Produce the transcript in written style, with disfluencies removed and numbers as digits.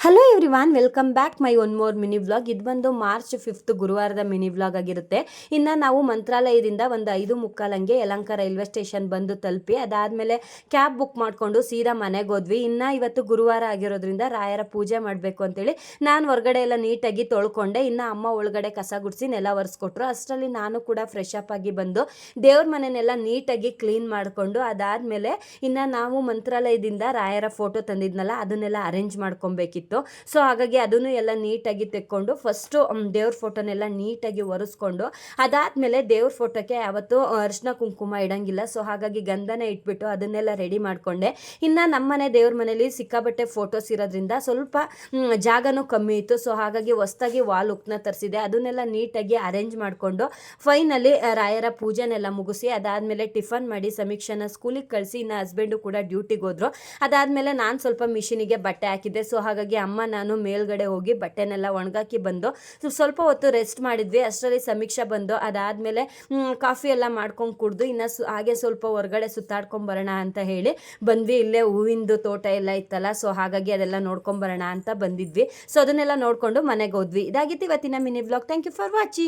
Hello everyone, welcome back my one more mini vlog. ಇದು ಬಂದು March 5 ಗುರುವಾರದ mini vlog ಆಗಿರುತ್ತೆ. ಇನ್ನು ನಾವು ಮಂತ್ರಾಲಯದಿಂದ ಒಂದು 5:45 ಹಂಗೆ ಯಲಹಂಕ ರೈಲ್ವೆ ಸ್ಟೇಷನ್ ಬಂದು ತಲುಪಿ ಅದಾದಮೇಲೆ ಕ್ಯಾಬ್ ಬುಕ್ ಮಾಡಿಕೊಂಡು ಸೀದಾ ಮನೆಗೆ ಹೋದ್ವಿ. ಇನ್ನು ಇವತ್ತು ಗುರುವಾರ ಆಗಿರೋದ್ರಿಂದ ರಾಯರ ಪೂಜೆ ಮಾಡಬೇಕು ಅಂತೇಳಿ ನಾನು ಹೊರಗಡೆ ಎಲ್ಲ ನೀಟಾಗಿ ತೊಳ್ಕೊಂಡೆ. ಇನ್ನು ಅಮ್ಮ ಒಳಗಡೆ ಕಸ ಗುಡಿಸಿ ನೆಲ ಒರೆಸ್ಕೊಟ್ರು. ಅಷ್ಟರಲ್ಲಿ ನಾನು ಕೂಡ ಫ್ರೆಶ್ ಅಪ್ ಆಗಿ ಬಂದು ದೇವ್ರ ಮನೆಯನ್ನೆಲ್ಲ ನೀಟಾಗಿ ಕ್ಲೀನ್ ಮಾಡಿಕೊಂಡು ಅದಾದಮೇಲೆ ಇನ್ನು ನಾವು ಮಂತ್ರಾಲಯದಿಂದ ರಾಯರ ಫೋಟೋ ತಂದಿದ್ನಲ್ಲ ಅದನ್ನೆಲ್ಲ ಅರೇಂಜ್ ಮಾಡ್ಕೊಬೇಕಿತ್ತು. ಸೊ ಹಾಗಾಗಿ ಅದನ್ನು ಎಲ್ಲ ನೀಟಾಗಿ ತೆಕ್ಕೊಂಡು ಫಸ್ಟು ದೇವ್ರ ಫೋಟೋನೆಲ್ಲ ನೀಟಾಗಿ ಒರೆಸ್ಕೊಂಡು ಅದಾದಮೇಲೆ ದೇವ್ರ ಫೋಟೋಕ್ಕೆ ಯಾವತ್ತು ಅರಿಶಿನ ಕುಂಕುಮ ಇಡಂಗಿಲ್ಲ. ಸೊ ಹಾಗಾಗಿ ಗಂಧನೇ ಇಟ್ಬಿಟ್ಟು ಅದನ್ನೆಲ್ಲ ರೆಡಿ ಮಾಡಿಕೊಂಡೆ. ಇನ್ನು ನಮ್ಮನೆ ದೇವ್ರ ಮನೇಲಿ ಸಿಕ್ಕಾಬಟ್ಟೆ ಫೋಟೋಸ್ ಇರೋದ್ರಿಂದ ಸ್ವಲ್ಪ ಜಾಗನೂ ಕಮ್ಮಿ ಇತ್ತು. ಸೊ ಹಾಗಾಗಿ ಹೊಸ್ದಾಗಿ ವಾಲ್ ಉಕ್ನ ತರಿಸಿದೆ. ಅದನ್ನೆಲ್ಲ ನೀಟಾಗಿ ಅರೇಂಜ್ ಮಾಡಿಕೊಂಡು ಫೈನಲಿ ರಾಯರ ಪೂಜೆನೆಲ್ಲ ಮುಗಿಸಿ ಅದಾದಮೇಲೆ ಟಿಫನ್ ಮಾಡಿ ಸಮೀಕ್ಷೆನ ಸ್ಕೂಲಿಗೆ ಕಳಿಸಿ ಇನ್ನು ಹಸ್ಬೆಂಡು ಕೂಡ ಡ್ಯೂಟಿಗೆ ಹೋದ್ರು. ಅದಾದಮೇಲೆ ನಾನು ಸ್ವಲ್ಪ ಮಿಷಿನಿಗೆ ಬಟ್ಟೆ ಹಾಕಿದ್ದೆ. ಸೊ ಹಾಗಾಗಿ ಅಮ್ಮ ನಾನು ಮೇಲ್ಗಡೆ ಹೋಗಿ ಬಟ್ಟೆನೆಲ್ಲ ಒಣಗಾಕಿ ಬಂದು ಸ್ವಲ್ಪ ಹೊತ್ತು ರೆಸ್ಟ್ ಮಾಡಿದ್ವಿ. ಅಷ್ಟರಲ್ಲಿ ಸಮೀಕ್ಷೆ ಬಂದು ಅದಾದಮೇಲೆ ಕಾಫಿ ಎಲ್ಲ ಮಾಡ್ಕೊಂಡು ಕುಡಿದು ಇನ್ನು ಹಾಗೆ ಸ್ವಲ್ಪ ಹೊರಗಡೆ ಸುತ್ತಾಡ್ಕೊಂಬರೋಣ ಅಂತ ಹೇಳಿ ಬಂದ್ವಿ. ಇಲ್ಲೇ ಹೂವಿಂದು ತೋಟ ಎಲ್ಲ ಇತ್ತಲ್ಲ, ಸೊ ಹಾಗಾಗಿ ಅದೆಲ್ಲ ನೋಡ್ಕೊಂಬರೋಣ ಅಂತ ಬಂದಿದ್ವಿ. ಸೊ ಅದನ್ನೆಲ್ಲ ನೋಡಿಕೊಂಡು ಮನೆಗೆ ಹೋದ್ವಿ. ಇದಾಗಿತ್ತು ಇವತ್ತಿನ mini vlog. Thank you for watching.